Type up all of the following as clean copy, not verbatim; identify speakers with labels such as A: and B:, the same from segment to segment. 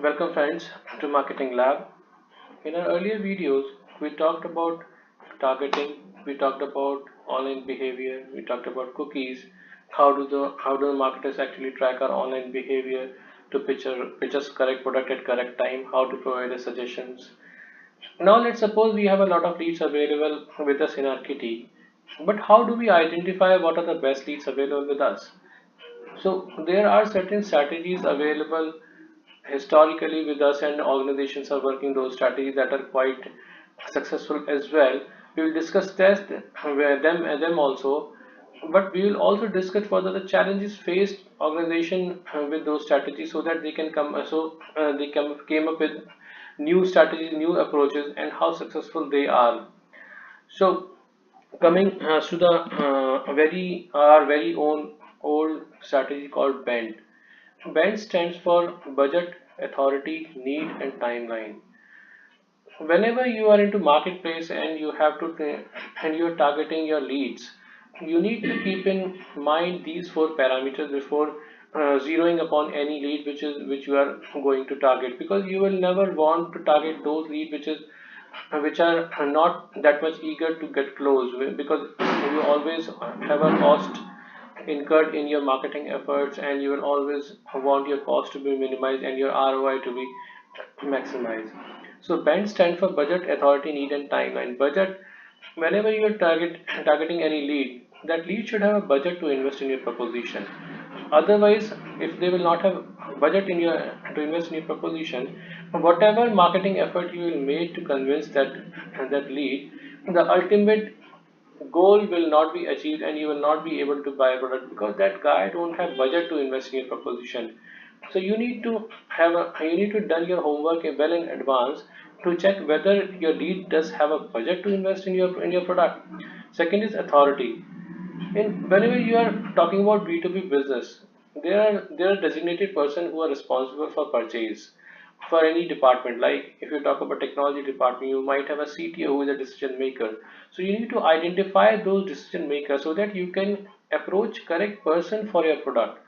A: Welcome friends to Marketing Lab. In our earlier videos, we talked about targeting, we talked about online behavior, we talked about cookies, how do the marketers actually track our online behavior to pitch us correct product at correct time, how to provide us suggestions. Now let's suppose we have a lot of leads available with us in our kitty, but how do we identify what are the best leads available with us? So there are certain strategies available historically with us, and organizations are working those strategies that are quite successful as well. We will discuss them also, but we will also discuss further the challenges faced organization with those strategies, so that they can came up with new strategies, new approaches, and how successful they are. So coming to the very our very own old strategy called BANT. BANT stands for Budget, Authority, Need, and Timeline. Whenever you are into marketplace and you are targeting your leads, you need to keep in mind these four parameters before zeroing upon any lead which you are going to target, because you will never want to target those leads which are not that much eager to get closed, because you always have a cost incurred in your marketing efforts, and you will always want your cost to be minimized and your ROI to be maximized. So BANT stands for Budget, Authority, Need, and Timeline. Budget: whenever you are targeting any lead, that lead should have a budget to invest in your proposition. Otherwise, if they will not have budget to invest in your proposition, whatever marketing effort you will make to convince that lead, the ultimate goal will not be achieved, and you will not be able to buy a product, because that guy don't have budget to invest in your proposition. So you need to done your homework well in advance to check whether your lead does have a budget to invest in your product. Second is authority. In whenever you are talking about B2B business, there are designated person who are responsible for purchase for any department. Like if you talk about technology department, you might have a CTO who is a decision maker. So you need to identify those decision makers so that you can approach correct person for your product.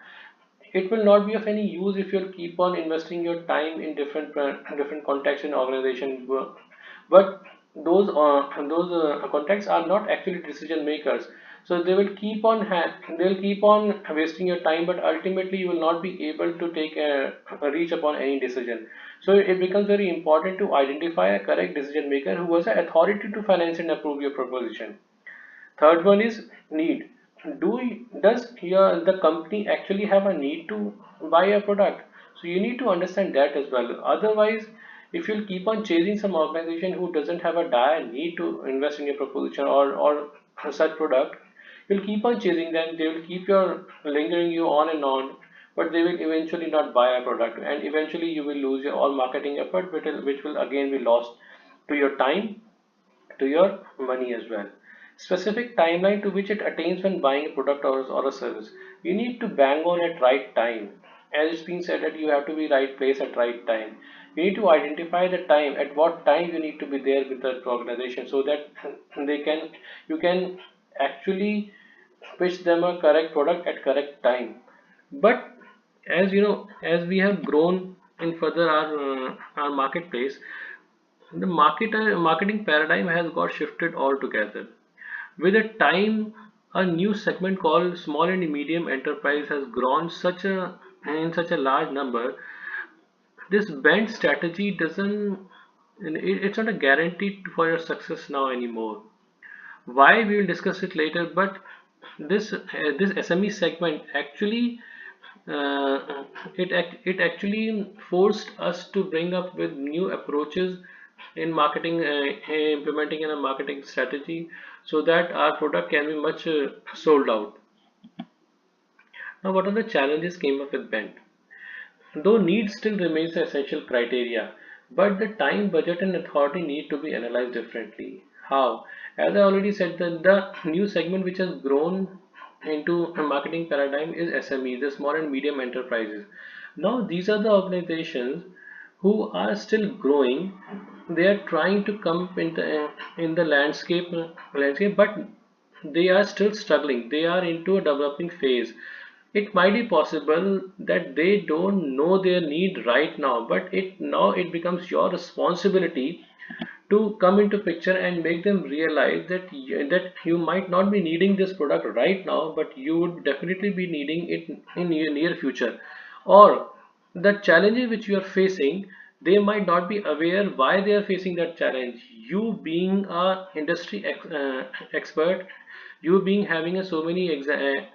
A: It will not be of any use if you'll keep on investing your time in different contexts in organization, but those contacts are not actually decision makers. So they'll keep on wasting your time, but ultimately you will not be able to a reach upon any decision. So it becomes very important to identify a correct decision maker who has the authority to finance and approve your proposition. Third one is need. Does the company actually have a need to buy a product? So you need to understand that as well. Otherwise, if you'll keep on chasing some organization who doesn't have a dire need to invest in your proposition or such product, you'll keep on chasing them. They will keep your lingering you on and on, but they will eventually not buy a product, and eventually you will lose your all marketing effort, which will again be lost to your time, to your money as well. Specific timeline to which it attains when buying a product or a service. You need to bang on at right time. As it's been said that you have to be right place at right time. You need to identify the time, at what time you need to be there with the organization, so that you can actually pitch them a correct product at correct time. But as you know, as we have grown in further our marketplace, the marketing paradigm has got shifted altogether. With a time, a new segment called small and medium enterprise has grown in such a large number. This bend strategy doesn't it's not a guarantee for your success now anymore. Why, we will discuss it later, but this SME segment actually it actually forced us to bring up with new approaches in marketing, implementing in a marketing strategy, so that our product can be much sold out. Now, what are the challenges came up with BANT? Though need still remains the essential criteria, but the time, budget, and authority need to be analyzed differently. How? As I already said, the new segment which has grown into a marketing paradigm is SME, the small and medium enterprises. Now, these are the organizations who are still growing. They are trying to come in the landscape, but they are still struggling. They are into a developing phase. it might be possible that they don't know their need right now, but it becomes your responsibility to come into picture and make them realize that you might not be needing this product right now, but you would definitely be needing it in your near future. Or the challenges which you are facing, they might not be aware why they are facing that challenge. You being a industry expert, you being having so many experience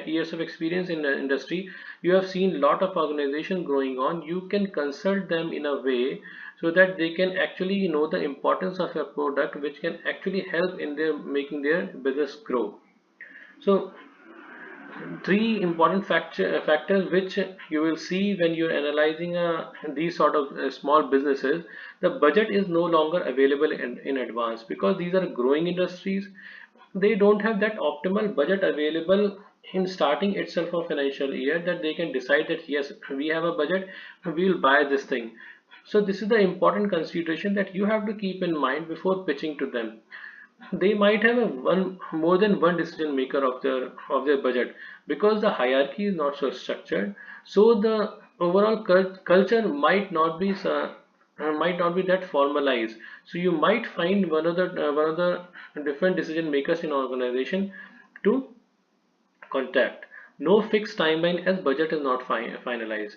A: years of experience in the industry, you have seen lot of organization growing on. You can consult them in a way so that they can actually know the importance of your product, which can actually help in their making their business grow. So three important factors which you will see when you're analyzing these sort of small businesses. The budget is no longer available in advance, because these are growing industries. They don't have that optimal budget available in starting itself of financial year, that they can decide that yes, we have a budget, we'll buy this thing. So this is the important consideration that you have to keep in mind before pitching to them. They might have a one more than one decision maker of their budget, because the hierarchy is not so structured. So the overall culture might not be that formalized. So you might find one of the different decision makers in organization to contact. No fixed timeline, as budget is not finalized,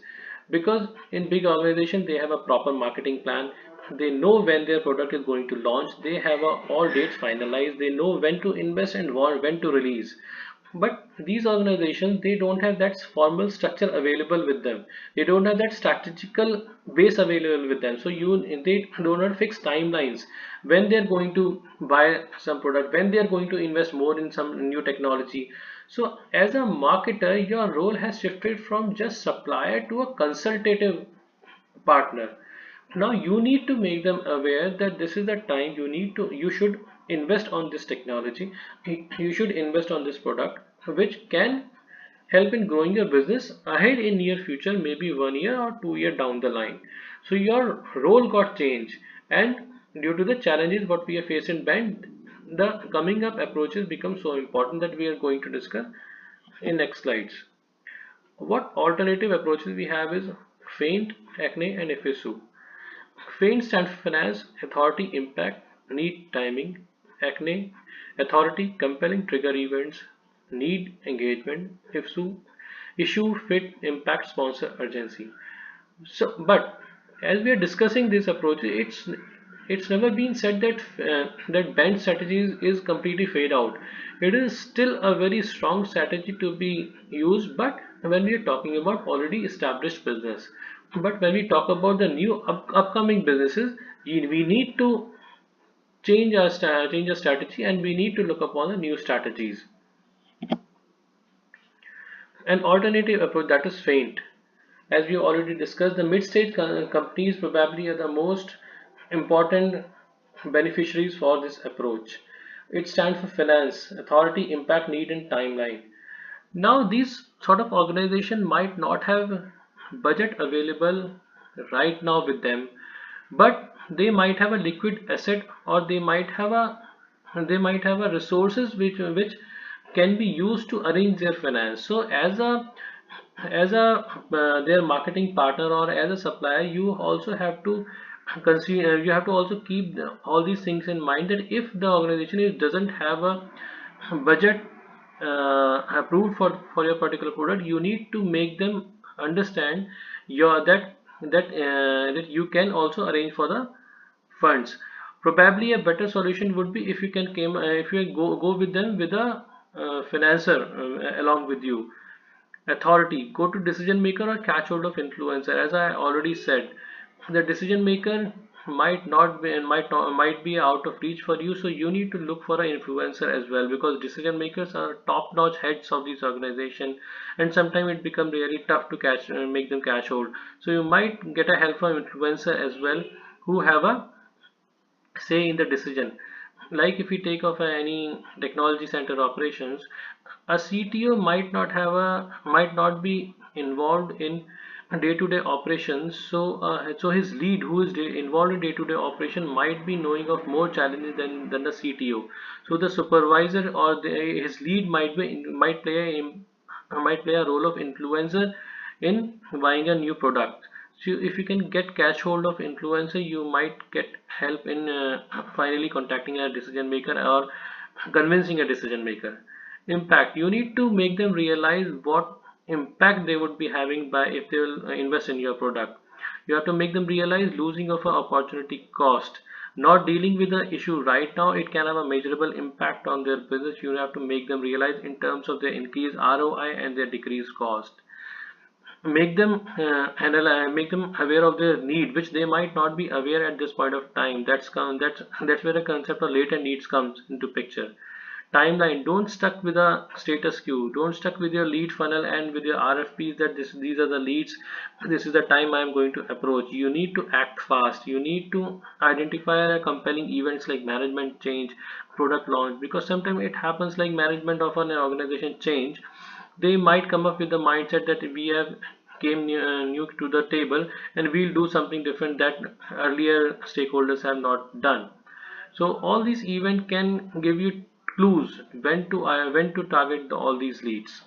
A: because in big organization they have a proper marketing plan. They know when their product is going to launch. They have all dates finalized. They know when to invest and when to release. But these organizations, they don't have that formal structure available with them. They don't have that strategical base available with them. So they do not fix timelines when they're going to buy some product, when they're going to invest more in some new technology. So as a marketer, your role has shifted from just supplier to a consultative partner. Now you need to make them aware that this is the time you should invest on this technology. You should invest on this product, which can help in growing your business ahead in near future, maybe 1 year or 2 year down the line. So your role got changed, and due to the challenges what we have faced in bank, the coming up approaches become so important that we are going to discuss in next slides. What alternative approaches we have is F.A.I.N.T, A.C.N.E and F.A.I.S.U. F.A.I.N.T stands for Finance, Authority, Impact, Need, Timing. A.C.N.E, Authority, Compelling Trigger Events, Need, Engagement. F.A.I.S.U, Issue, Fit, Impact, Sponsor, Urgency. So, but as we are discussing this approach, it's never been said that that B.A.N.T strategy is completely fade out. It is still a very strong strategy to be used, but when we are talking about already established business. But when we talk about the new upcoming businesses, we need to change our strategy, and we need to look upon the new strategies. An alternative approach, that is F.A.I.N.T. As we already discussed, the mid-stage companies probably are the most important beneficiaries for this approach. It stands for Finance, Authority, Impact, Need and Timeline. Now these sort of organization might not have budget available right now with them, but they might have a liquid asset, or they might have a resources which can be used to arrange their finance. So as a their marketing partner or as a supplier, you also have to consider, you have to also keep all these things in mind, that if the organization doesn't have a budget approved for your particular product, you need to make them understand your that you can also arrange for the funds. Probably a better solution would be if you go with them with a financer along with you. Authority, go to decision maker or catch hold of influencer. As I already said, the decision maker might be out of reach for you, so you need to look for an influencer as well, because decision makers are top notch heads of this organization, and sometimes it becomes really tough to make them catch hold. So you might get a help from influencer as well, who have a say in the decision. Like if we take of any technology center operations, a CTO might not be involved in day-to-day operations. So his lead, who is involved in day-to-day operation, might be knowing of more challenges than the CTO. So the supervisor or his lead might play a role of influencer in buying a new product. So if you can get catch hold of influencer, you might get help in finally contacting a decision maker or convincing a decision maker. Impact, you need to make them realize what impact they would be having by if they will invest in your product. You have to make them realize losing of an opportunity cost. Not dealing with the issue right now, it can have a measurable impact on their business. You have to make them realize in terms of their increased ROI and their decreased cost. Make them make them aware of their need, which they might not be aware at this point of time. That's where the concept of latent needs comes into picture. Timeline, don't stuck with a status quo, don't stuck with your lead funnel and with your RFPs that these are the leads, this is the time I am going to approach. You need to act fast. You need to identify compelling events like management change, product launch, because sometimes it happens like management of an organization change. They might come up with the mindset that we have came new to the table and we'll do something different that earlier stakeholders have not done. So all these events can give you clues when to target all these leads.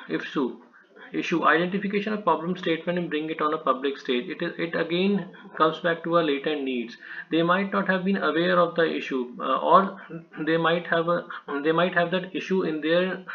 A: If-SU, issue identification of problem statement and bring it on a public stage. It again comes back to our latent needs. They might not have been aware of the issue, or they might have that issue in their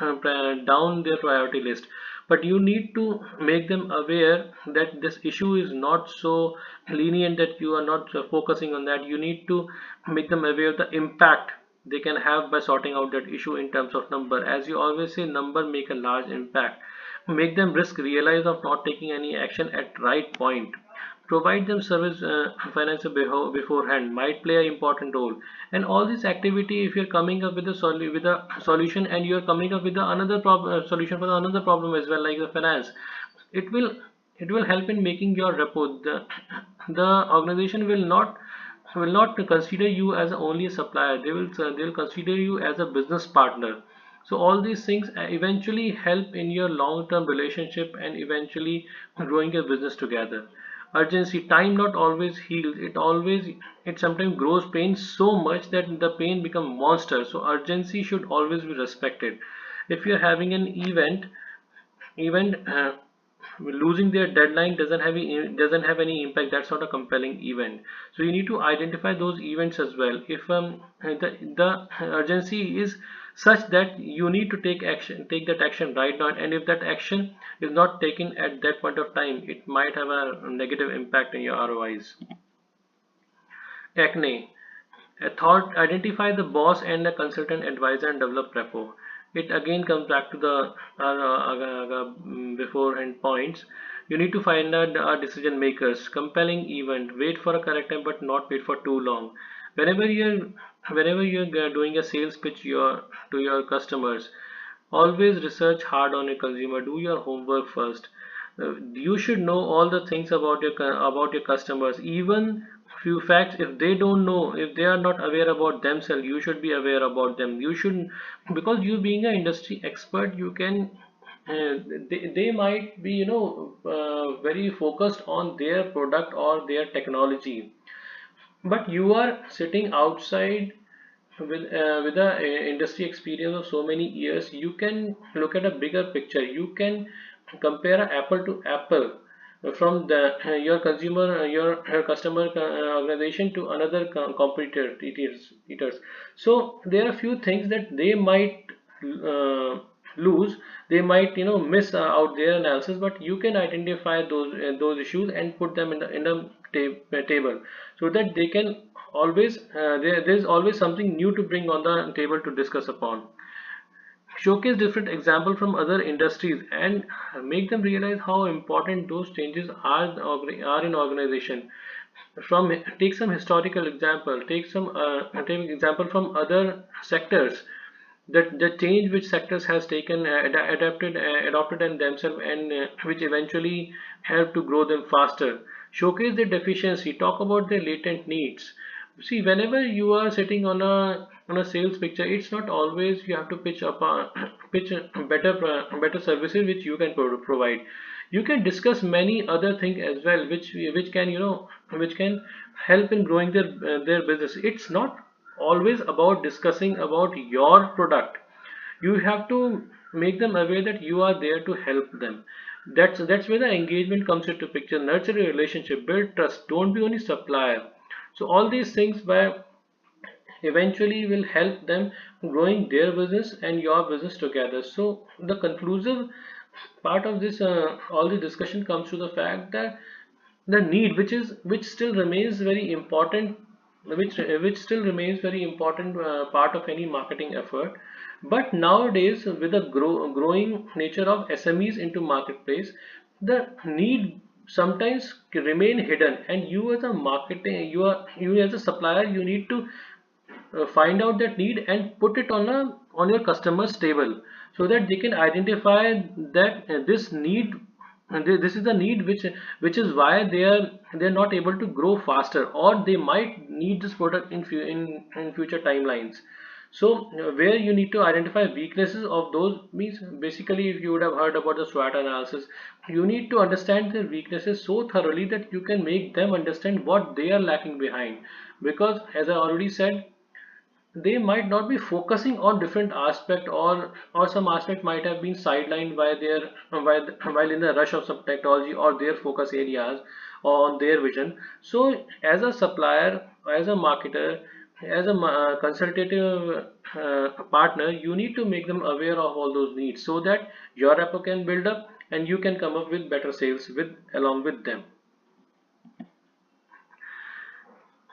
A: down their priority list. But you need to make them aware that this issue is not so lenient, that you are not focusing on that. You need to make them aware of the impact they can have by sorting out that issue in terms of number. As you always say, number make a large impact. Make them risk realize of not taking any action at right point. Provide them service financial beforehand might play an important role. And all this activity, if you're coming up with a solution and you're coming up with another solution for another problem as well, like the finance, it will it will help in making your report. The organization will not consider you as only a supplier. They will consider you as a business partner. So all these things eventually help in your long-term relationship and eventually growing your business together. Urgency, time not always heals. It sometimes grows pain so much that the pain become monster. So urgency should always be respected. If you're having an event losing their deadline doesn't have any impact. That's not a compelling event. So you need to identify those events as well. If the urgency is such that you need to take that action right now, and if that action is not taken at that point of time, it might have a negative impact in your ROIs. A.C.N.E, a thought, identify the boss and the consultant advisor and develop rapport. It again comes back to the beforehand points. You need to find out the decision makers. Compelling event. Wait for a correct time, but not wait for too long. Whenever you're whenever you're doing a sales pitch to your customers, always research hard on your consumer. Do your homework first. You should know all the things about your customers. Even few facts, if they don't know, if they are not aware about themselves, you should be aware about them. You should, because you being an industry expert, you can uh, they might be very focused on their product or their technology, but you are sitting outside with a industry experience of so many years. You can look at a bigger picture. You can compare a apple to apple from your consumer your customer organization to another competitor eaters. So there are few things that they might lose. They might miss out their analysis, but you can identify those issues and put them in the table, so that they can always there's always something new to bring on the table to discuss upon. Showcase different examples from other industries and make them realize how important those changes are in organization. From take some historical example, take example from other sectors, that the change which sectors has taken adopted and themselves, and which eventually help to grow them faster. Showcase their deficiency, talk about their latent needs. See, whenever you are sitting on a sales picture, it's not always you have to pitch up pitch better services which you can provide. You can discuss many other things as well, which can, which can help in growing their business. It's not always about discussing about your product. You have to make them aware that you are there to help them. That's where the engagement comes into picture. Nurture a relationship, build trust, don't be only supplier. So all these things by eventually will help them growing their business and your business together. So the conclusive part of this all the discussion comes to the fact that the need, which still remains very important, which still remains very important part of any marketing effort. But nowadays, with the growing nature of SMEs into marketplace, the need sometimes remain hidden, and you as a marketing, you as a supplier, you need to find out that need and put it on your customer's table, so that they can identify that this need, this is the need which is why they're not able to grow faster, or they might need this product in future timelines. So where you need to identify weaknesses of those means, basically, if you would have heard about the SWOT analysis, you need to understand their weaknesses so thoroughly that you can make them understand what they are lacking behind. Because as I already said, they might not be focusing on different aspect, or some aspect might have been sidelined by their while in the rush of some technology or their focus areas on their vision. So as a supplier, as a marketer, as a consultative partner, you need to make them aware of all those needs, so that your rapport can build up and you can come up with better sales with along with them.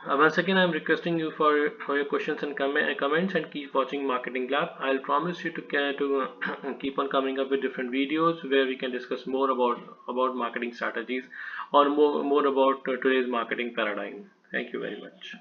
A: Once again, I'm requesting you for your questions and comments, and keep watching Marketing Lab. I'll promise you to keep on coming up with different videos where we can discuss more about marketing strategies, or more about today's marketing paradigm. Thank you very much.